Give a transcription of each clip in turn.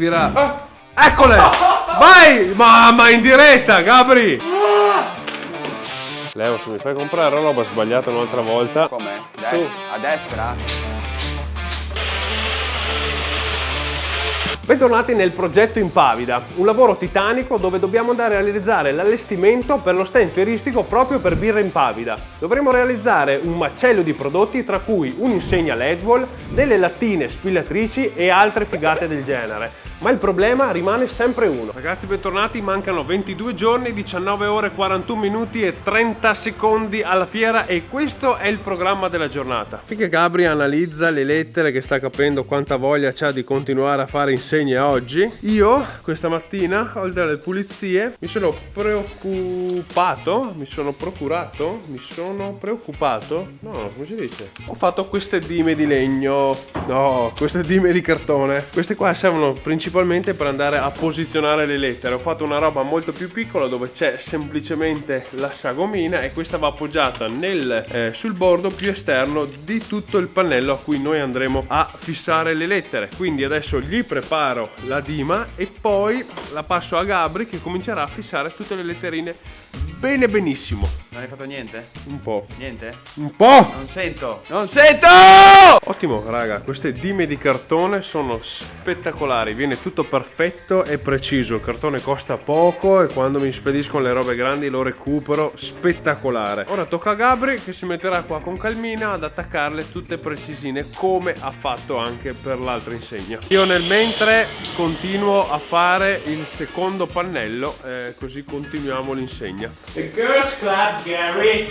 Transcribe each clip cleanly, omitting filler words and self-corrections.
Eccole! Vai! Ma in diretta, Gabri! Leo, se mi fai comprare roba sbagliata un'altra volta... Come? Su. A destra? Bentornati nel progetto Impavida, un lavoro titanico dove dobbiamo andare a realizzare l'allestimento per lo stand fieristico proprio per Birra Impavida. Dovremo realizzare un macello di prodotti tra cui un'insegna LED wall, delle lattine spillatrici e altre figate del genere. Ma il problema rimane sempre uno. Ragazzi, bentornati, mancano 22 giorni, 19 ore, 41 minuti e 30 secondi alla fiera e questo è il programma della giornata. Finché Gabri analizza le lettere che sta capendo quanta voglia c'ha di continuare a fare insegne oggi, io questa mattina, oltre alle pulizie, mi sono preoccupato, no, come si dice? Ho fatto queste dime di legno, no, queste dime di cartone. Queste qua servono principalmente per andare a posizionare le lettere. Ho fatto una roba molto più piccola dove c'è semplicemente la sagomina e questa va appoggiata sul bordo più esterno di tutto il pannello a cui noi andremo a fissare le lettere. Quindi adesso gli preparo la dima e poi la passo a Gabri che comincerà a fissare tutte le letterine benissimo. Non hai fatto niente? Un po'. Niente? Un po'! Non sento! Non sento! Ottimo raga, queste dime di cartone sono spettacolari, viene tutto perfetto e preciso, il cartone costa poco e quando mi spediscono le robe grandi lo recupero, spettacolare. Ora tocca a Gabri che si metterà qua con calmina ad attaccarle tutte precisine come ha fatto anche per l'altra insegna. Io nel mentre continuo a fare il secondo pannello, così continuiamo l'insegna. The Girls Club, Gary!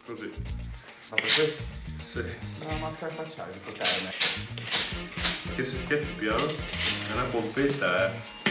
Così. Ma per questo? Sì. Una maschera facciale di potere. Che si schiaccia piano? È una pompetta,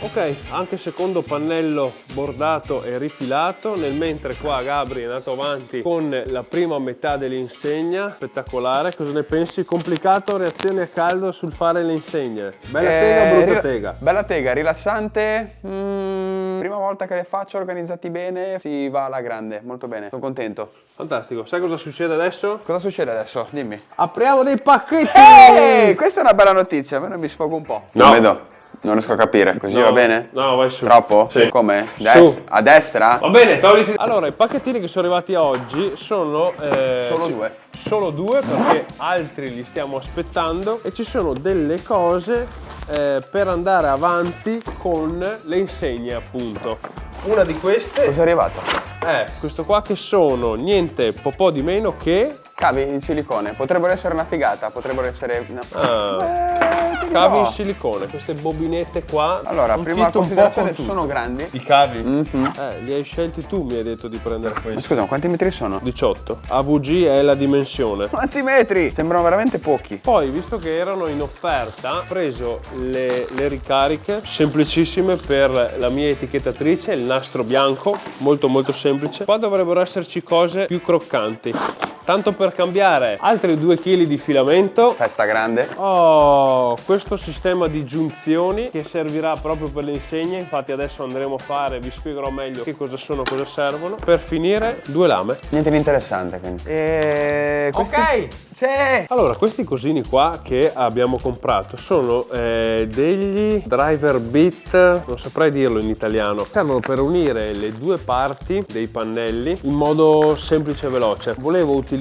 Ok, anche secondo pannello bordato e rifilato, nel mentre qua Gabri è andato avanti con la prima metà dell'insegna, spettacolare. Cosa ne pensi? Complicato, reazione a caldo sul fare le insegne? Bella tega o brutta tega? Bella tega, rilassante. Prima volta che le faccio organizzati bene, si va alla grande, molto bene, sono contento. Fantastico, sai cosa succede adesso? Cosa succede adesso? Dimmi. Apriamo dei pacchetti! Questa è una bella notizia, almeno mi sfogo un po'. No. Non vedo. Non riesco a capire, così va bene? No, vai su. Troppo? Sì. Come? Su. A destra? Va bene, togliti. Allora, i pacchettini che sono arrivati oggi sono... Solo due. Solo due perché altri li stiamo aspettando e ci sono delle cose per andare avanti con le insegne, appunto. Una di queste Cosa è arrivato? è questo qua che sono niente po' di meno che... Cavi in silicone, potrebbero essere una figata, potrebbero essere una... ti Cavi dirò. in silicone, queste bobinette qua. Allora, un prima kit un po' considerazione, con tutto. sono grandi. I cavi? Mhm. Li hai scelti tu, mi hai detto di prendere Ma questi. scusa, ma quanti metri sono? 18. AVG è la dimensione. Quanti metri? Sembrano veramente pochi. Poi, visto che erano in offerta, ho preso le ricariche semplicissime per la mia etichettatrice, il nastro bianco, molto semplice. Qua dovrebbero esserci cose più croccanti. Tanto per cambiare altri 2 kg di filamento. Festa grande. Ho questo sistema di giunzioni che servirà proprio per le insegne. Infatti adesso andremo a fare, vi spiegherò meglio che cosa sono, cosa servono. Per finire, 2 lame. Niente di interessante, quindi. Ok! C'è! Allora, questi cosini qua che abbiamo comprato sono degli driver bit, non saprei dirlo in italiano. Servono per unire le due parti dei pannelli in modo semplice e veloce. Volevo utilizzare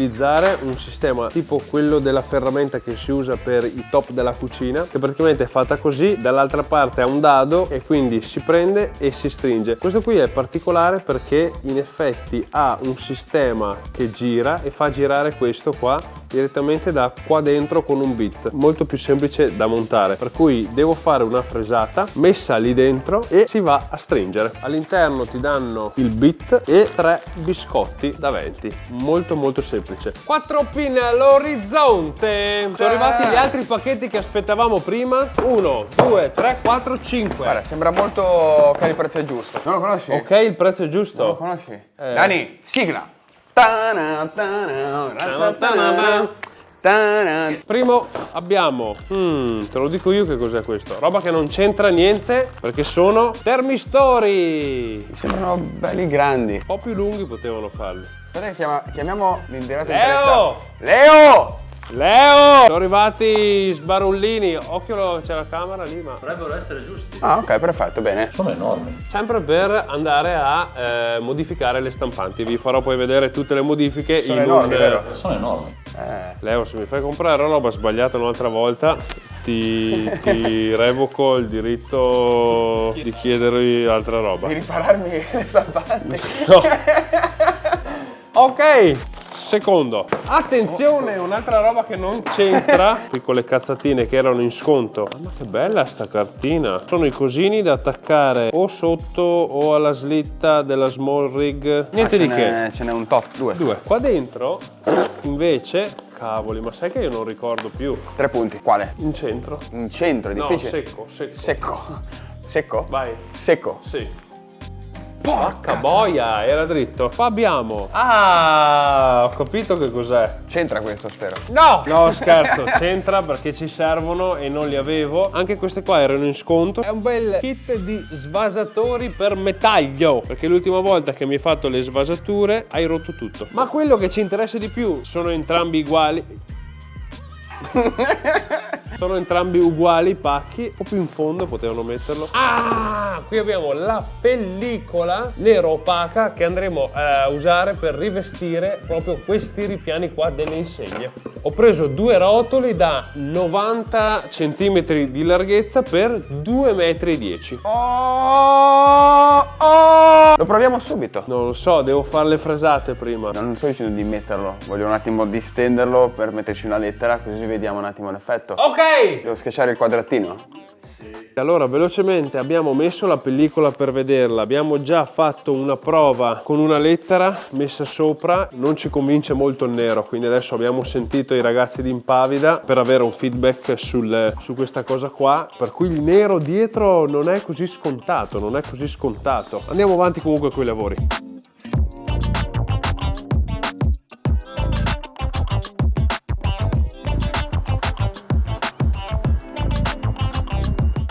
un sistema tipo quello della ferramenta che si usa per i top della cucina, che praticamente è fatta così, dall'altra parte ha un dado e quindi si prende e si stringe. Questo qui è particolare perché in effetti ha un sistema che gira e fa girare questo qua direttamente da qua dentro con un bit, molto più semplice da montare, per cui devo fare una fresata messa lì dentro e si va a stringere. All'interno ti danno il bit e 3 biscotti da 20, molto semplice. 4 pin all'orizzonte. Sono arrivati gli altri pacchetti che aspettavamo prima. 1, 2, 3, 4, 5. Guarda, sembra molto che il prezzo è giusto. Non lo conosci? Ok, il prezzo è giusto. Non lo conosci? Dani, sigla! Primo abbiamo, te lo dico io che cos'è questo, roba che non c'entra niente perché sono termistori. Mi sembrano belli grandi. Un po' più lunghi potevano farli. Aspetta che chiamiamo l'indiretto Leo! Leo! Leo! Sono arrivati sbarullini, occhio c'è la camera lì ma... Dovrebbero essere giusti. Ah, ok, perfetto, bene. Sono enormi. Sempre per andare a modificare le stampanti, vi farò poi vedere tutte le modifiche Sono enormi, vero? Sono enormi. Leo, se mi fai comprare roba sbagliata un'altra volta ti revoco il diritto di chiedervi altra roba. Di ripararmi le stampanti. No. Ok, secondo. Attenzione, un'altra roba che non c'entra. Piccole cazzatine che erano in sconto. Ma che bella sta cartina. Sono i cosini da attaccare o sotto o alla slitta della small rig. Niente di che. Ce n'è un tot, due. Qua dentro invece, cavoli, ma sai che io non ricordo più. 3 punti. Quale? In centro. In centro, è No, difficile. secco. Secco. Secco? Vai. Secco. Sì. Porca boia, era dritto. Qua abbiamo. Ah, ho capito che cos'è. C'entra questo, spero. No, scherzo, c'entra perché ci servono e non li avevo. Anche queste qua erano in sconto. È un bel kit di svasatori per metaglio, perché l'ultima volta che mi hai fatto le svasature hai rotto tutto. Ma quello che ci interessa di più sono entrambi uguali. Sono entrambi uguali i pacchi. Un po' più in fondo potevano metterlo. Ah, qui abbiamo la pellicola nero opaca che andremo a usare per rivestire proprio questi ripiani qua delle insegne. Ho preso 2 rotoli da 90 cm di larghezza per 2,10 m. Lo proviamo subito. Non lo so, devo fare le fresate prima. No, non sto dicendo di metterlo, voglio un attimo distenderlo per metterci una lettera, così vediamo un attimo l'effetto. Ok! Devo schiacciare il quadratino? Allora, velocemente abbiamo messo la pellicola per vederla, abbiamo già fatto una prova con una lettera messa sopra, non ci convince molto il nero, quindi adesso abbiamo sentito i ragazzi di Impavida per avere un feedback su questa cosa qua, per cui il nero dietro non è così scontato, Andiamo avanti comunque con i lavori.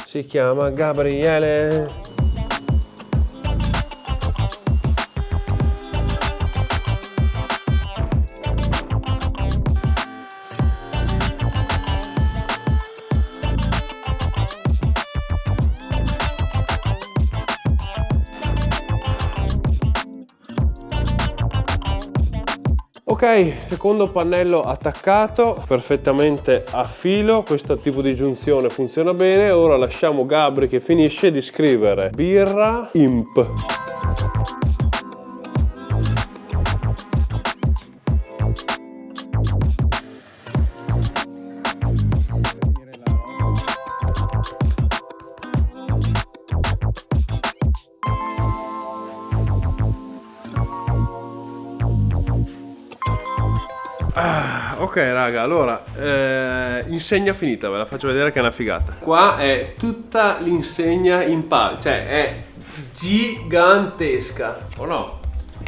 Si chiama Gabriele. Ok, secondo pannello attaccato, perfettamente a filo, questo tipo di giunzione funziona bene. Ora lasciamo Gabri che finisce di scrivere birra imp. Ok raga, allora, insegna finita, ve la faccio vedere che è una figata. Qua è tutta l'insegna in palla, cioè è gigantesca, o no?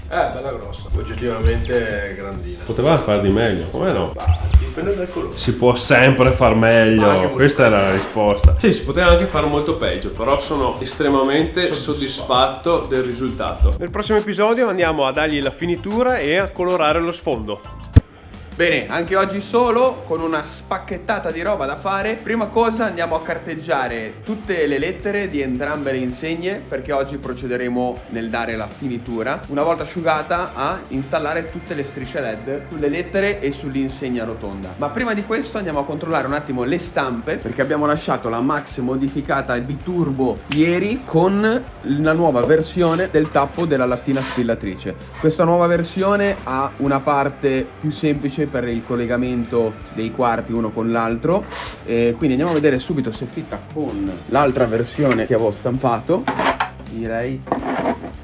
Bella grossa, oggettivamente grandina. Poteva far di meglio, come no? Dipende dal colore. Si può sempre far meglio, questa era la risposta. Sì, si poteva anche fare molto peggio, però sono estremamente soddisfatto del risultato. Nel prossimo episodio andiamo a dargli la finitura e a colorare lo sfondo. Bene, anche oggi solo con una spacchettata di roba da fare. Prima cosa andiamo a carteggiare tutte le lettere di entrambe le insegne, perché oggi procederemo nel dare la finitura. Una volta asciugata a installare tutte le strisce LED sulle lettere e sull'insegna rotonda. Ma prima di questo andiamo a controllare un attimo le stampe, perché abbiamo lasciato la Max modificata biturbo ieri con la nuova versione del tappo della lattina spillatrice. Questa nuova versione ha una parte più semplice per il collegamento dei quarti uno con l'altro, quindi andiamo a vedere subito se fitta con l'altra versione che avevo stampato. Direi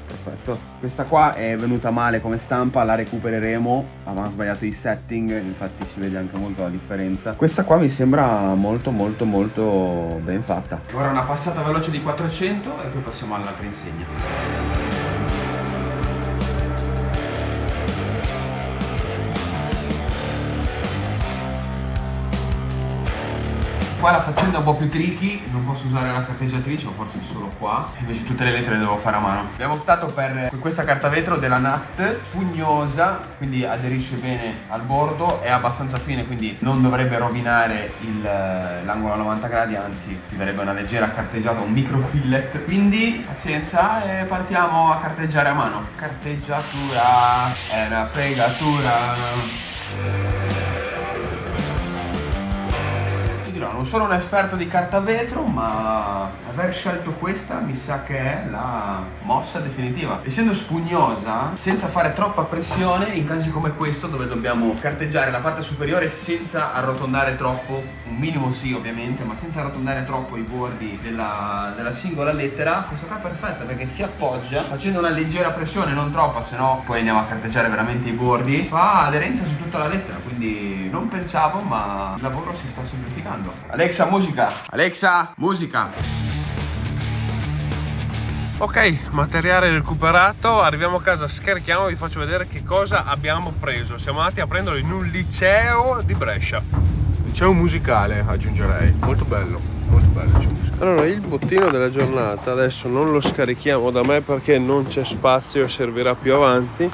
perfetto. Questa qua è venuta male come stampa, la recupereremo, avevamo sbagliato i setting, infatti si vede anche molto la differenza. Questa qua mi sembra molto ben fatta. Ora una passata veloce di 400 e poi passiamo all'altra insegna. Qua la faccenda è un po' più tricky, non posso usare la carteggiatrice, o forse solo qua. Invece tutte le lettere le devo fare a mano. Abbiamo optato per questa carta vetro della NAT, pugnosa, quindi aderisce bene al bordo, è abbastanza fine, quindi non dovrebbe rovinare l'angolo a 90 gradi, anzi ti darebbe una leggera carteggiata, un micro fillet. Quindi pazienza e partiamo a carteggiare a mano. Carteggiatura, è una fregatura. Non sono un esperto di carta vetro, ma aver scelto questa mi sa che è la mossa definitiva. Essendo spugnosa, senza fare troppa pressione, in casi come questo dove dobbiamo carteggiare la parte superiore senza arrotondare troppo, un minimo sì ovviamente, ma senza arrotondare troppo i bordi della singola lettera, questa qua è perfetta perché si appoggia facendo una leggera pressione, non troppa, se no poi andiamo a carteggiare veramente i bordi. Fa aderenza su tutta la lettera, quindi non pensavo, ma il lavoro si sta semplificando. Alexa, musica! Alexa, musica! Ok, materiale recuperato, arriviamo a casa, scarichiamo e vi faccio vedere che cosa abbiamo preso. Siamo andati a prenderlo in un liceo di Brescia. Liceo musicale, aggiungerei. Molto bello, molto bello. Allora, il bottino della giornata, adesso non lo scarichiamo da me perché non c'è spazio e servirà più avanti.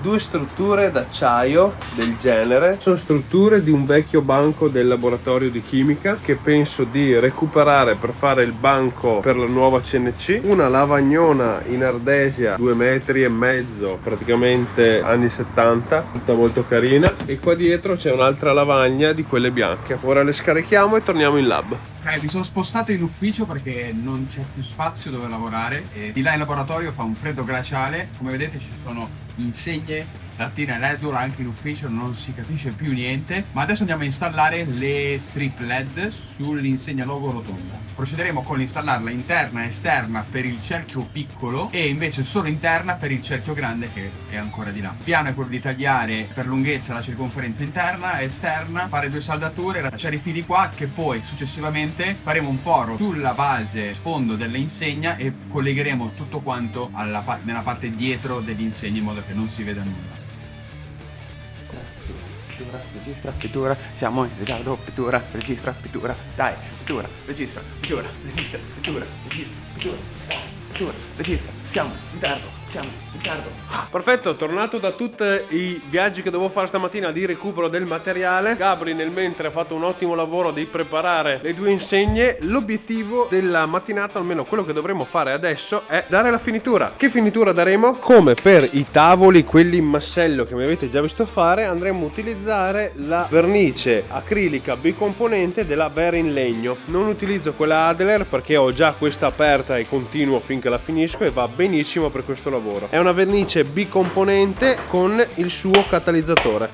Due strutture d'acciaio del genere. Sono strutture di un vecchio banco del laboratorio di chimica che penso di recuperare per fare il banco per la nuova CNC. Una lavagnona in ardesia 2,5 metri, praticamente anni 70, tutta molto carina. E qua dietro c'è un'altra lavagna di quelle bianche. Ora le scarichiamo e torniamo in lab. Mi sono spostato in ufficio perché non c'è più spazio dove lavorare e di là in laboratorio fa un freddo glaciale. Come vedete ci sono insegne lattina e LED, anche in ufficio non si capisce più niente. Ma adesso andiamo a installare le strip LED sull'insegna logo rotonda. Procederemo con l'installarla interna e esterna per il cerchio piccolo e invece solo interna per il cerchio grande che è ancora di là. Il piano è quello di tagliare per lunghezza la circonferenza interna e esterna, fare 2 saldature, lasciare i fili qua, che poi successivamente faremo un foro sulla base sfondo dell'insegna e collegheremo tutto quanto nella parte dietro dell'insegna in modo che non si veda nulla. Registra, pittura, siamo in ritardo, pittura, registra, pittura, dai, pittura, registra, pittura, registra, pittura, registra, pittura, dai, pittura, registra, siamo in ritardo. Perfetto, tornato da tutti i viaggi che dovevo fare stamattina di recupero del materiale. Gabri nel mentre ha fatto un ottimo lavoro di preparare le 2 insegne. L'obiettivo della mattinata, almeno quello che dovremo fare adesso, è dare la finitura. Che finitura daremo? Come per i tavoli, quelli in massello che mi avete già visto fare, andremo a utilizzare la vernice acrilica bicomponente della Vera in legno. Non utilizzo quella Adler perché ho già questa aperta e continuo finché la finisco e va benissimo per questo lavoro. È una vernice bicomponente con il suo catalizzatore.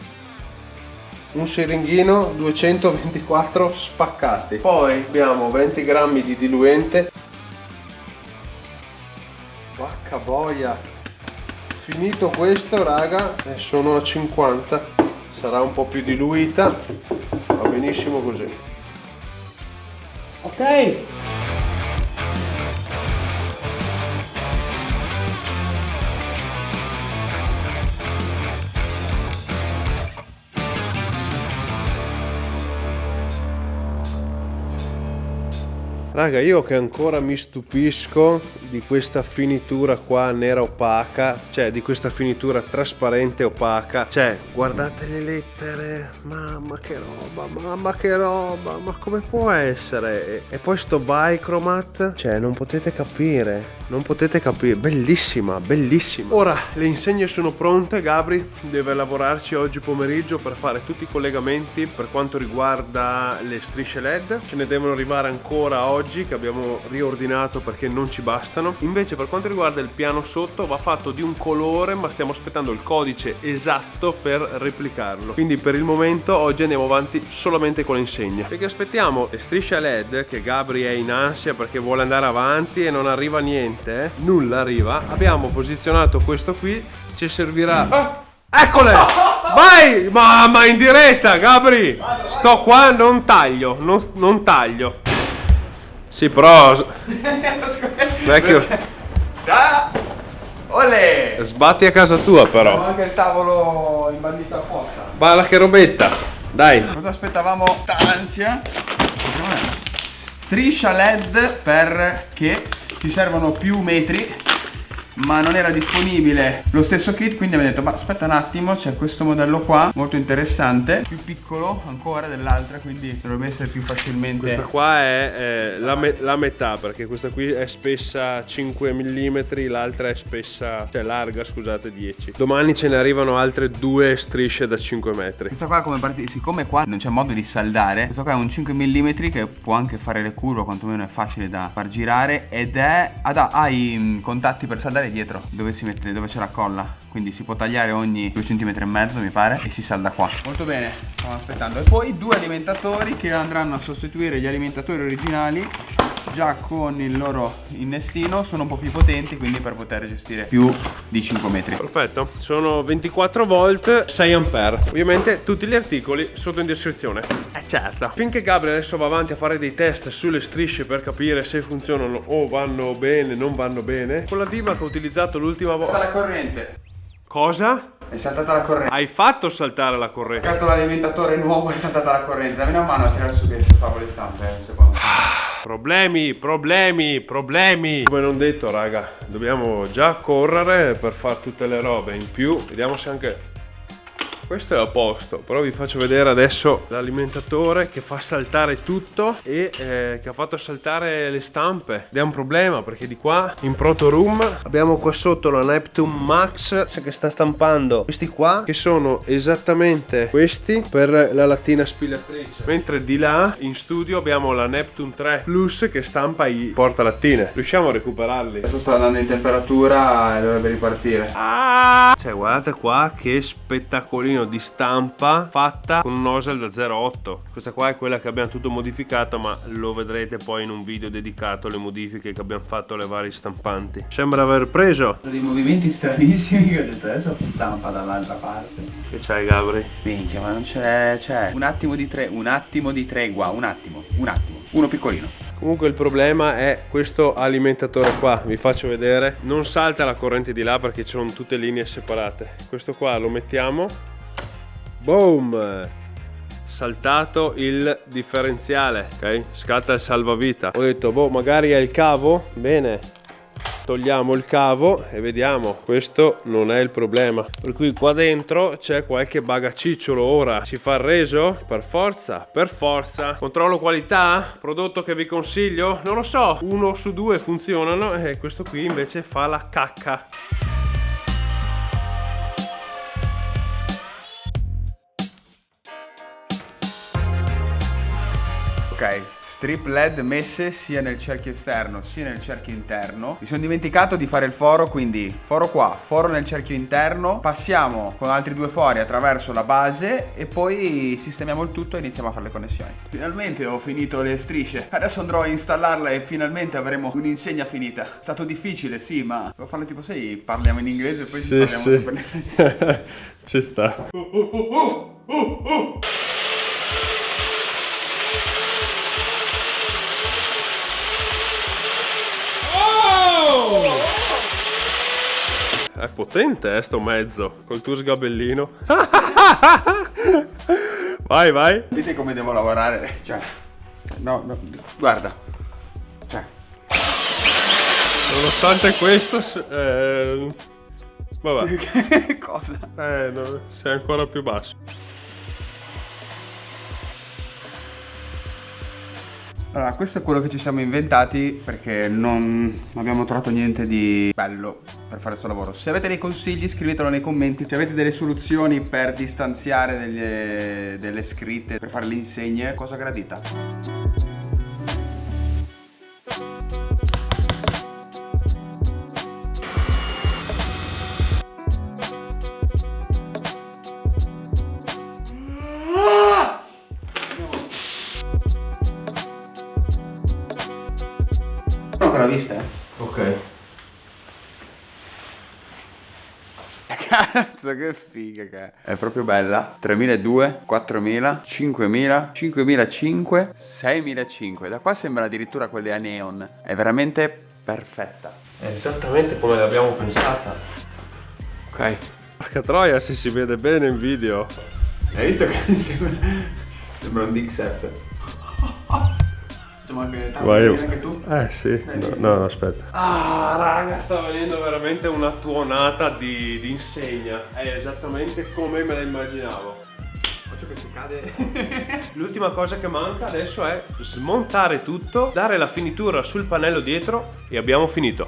Un siringhino 224 spaccati. Poi abbiamo 20 grammi di diluente. Vacca boia. Finito questo, raga, sono a 50. Sarà un po' più diluita. Va benissimo così. Ok. Raga, io che ancora mi stupisco di questa finitura qua nera opaca, cioè di questa finitura trasparente opaca, cioè guardate le lettere, mamma che roba, ma come può essere? E poi sto Bicromat, cioè non potete capire, bellissima. Ora le insegne sono pronte, Gabri deve lavorarci oggi pomeriggio per fare tutti i collegamenti per quanto riguarda le strisce LED, ce ne devono arrivare ancora oggi che abbiamo riordinato perché non ci bastano. Invece per quanto riguarda il piano sotto va fatto di un colore, ma stiamo aspettando il codice esatto per replicarlo, quindi per il momento oggi andiamo avanti solamente con le insegne perché aspettiamo le strisce LED che Gabri è in ansia perché vuole andare avanti e non arriva niente, nulla arriva. Abbiamo posizionato questo qui, ci servirà eccole! Vai! Ma in diretta, Gabri! Sto qua, non taglio, non taglio. Sì, però vecchio, Olè! sbatti a casa tua però. Ho anche il tavolo imbandito apposta. Balla che robetta, dai. Cosa aspettavamo d'ansia? Striscia LED perché ci servono più metri, ma non era disponibile lo stesso kit, quindi abbiamo detto ma aspetta un attimo, c'è questo modello qua molto interessante, più piccolo ancora dell'altra, quindi dovrebbe essere più facilmente. Questa qua è la metà, perché questa qui è spessa 5 mm, l'altra è spessa, cioè larga, scusate, 10. Domani ce ne arrivano altre 2 strisce da 5 metri. Questa qua come siccome qua non c'è modo di saldare, questo qua è un 5 mm che può anche fare le curve, quantomeno è facile da far girare, ed è ha i contatti per saldare dietro, dove si mette, dove c'è la colla, quindi si può tagliare ogni 2 cm e mezzo mi pare, e si salda qua. Molto bene, stiamo aspettando. E poi 2 alimentatori che andranno a sostituire gli alimentatori originali, già con il loro innestino, sono un po' più potenti, quindi per poter gestire più di 5 metri. Perfetto, sono 24 volt, 6 ampere. Ovviamente tutti gli articoli sotto in descrizione. Certo. Finché Gabriel adesso va avanti a fare dei test sulle strisce per capire se funzionano o vanno bene, non vanno bene, con la Dima che ho utilizzato l'ultima volta. La corrente. Cosa? È saltata la corrente. Hai fatto saltare la corrente? Ho aperto l'alimentatore nuovo, è saltata la corrente. Dammi una mano a tirare su queste le stampe, un secondo. Problemi. Come non detto, raga, dobbiamo già correre per fare tutte le robe. In più, vediamo se anche questo è a posto. Però vi faccio vedere adesso l'alimentatore che fa saltare tutto e che ha fatto saltare le stampe. Ed è un problema perché di qua in Proto Room abbiamo qua sotto la Neptune Max che sta stampando questi qua, che sono esattamente questi per la lattina spilatrice, mentre di là in studio abbiamo la Neptune 3 Plus che stampa i portalattine. Riusciamo a recuperarli? Adesso sta andando in temperatura e dovrebbe ripartire. Cioè guardate qua che spettacolino di stampa fatta con un nozzle da 0,8. Questa qua è quella che abbiamo tutto modificato, ma lo vedrete poi in un video dedicato alle modifiche che abbiamo fatto alle varie stampanti. Sembra aver preso dei movimenti stranissimi che ho detto adesso stampa dall'altra parte. Che c'hai, Gabri? Minchia, ma non c'è un attimo di tregua, un attimo, uno piccolino. Comunque il problema è questo alimentatore qua, vi faccio vedere. Non salta la corrente di là perché sono tutte linee separate. Questo qua lo mettiamo, boom, saltato il differenziale, ok? Scatta il salvavita. Ho detto, boh, magari è il cavo. Bene, togliamo il cavo e vediamo, questo non è il problema. Per cui qua dentro c'è qualche bagacicciolo. Ora si fa il reso? Per forza. Controllo qualità? Prodotto che vi consiglio? Non lo so, 1 su 2 funzionano e questo qui invece fa la cacca. Ok, strip LED messe sia nel cerchio esterno sia nel cerchio interno. Mi sono dimenticato di fare il foro, quindi foro qua, foro nel cerchio interno. Passiamo con altri 2 fori attraverso la base e poi sistemiamo il tutto e iniziamo a fare le connessioni. Finalmente ho finito le strisce. Adesso andrò a installarla e finalmente avremo un'insegna finita. È stato difficile, sì, ma devo farlo tipo sei, parliamo in inglese e poi Sì, parliamo sì. sempre in Ci sta. È potente sto mezzo col tuo sgabellino. Vai. Vedete come devo lavorare? Cioè, no, guarda. Cioè. Nonostante questo, vabbè. Che cosa? No, sei ancora più basso. Allora, questo è quello che ci siamo inventati perché non abbiamo trovato niente di bello per fare questo lavoro. Se avete dei consigli scrivetelo nei commenti. Se avete delle soluzioni per distanziare delle scritte, per fare le insegne, cosa gradita. L'ho vista? Ok. Cazzo, che figa che è proprio bella. 3200, 4000, 5000, 5005, 6005. Da qua sembra addirittura quelle a neon. È veramente perfetta. È esattamente come l'abbiamo pensata. Ok. Porca troia se si vede bene in video. Hai visto che sembra un Dixef? Facciamo anche Vai. anche tu? Sì. No, aspetta. Ah, raga, sta venendo veramente una tuonata di insegna. È esattamente come me la immaginavo. Faccio che si cade. L'ultima cosa che manca adesso è smontare tutto, dare la finitura sul pannello dietro e abbiamo finito.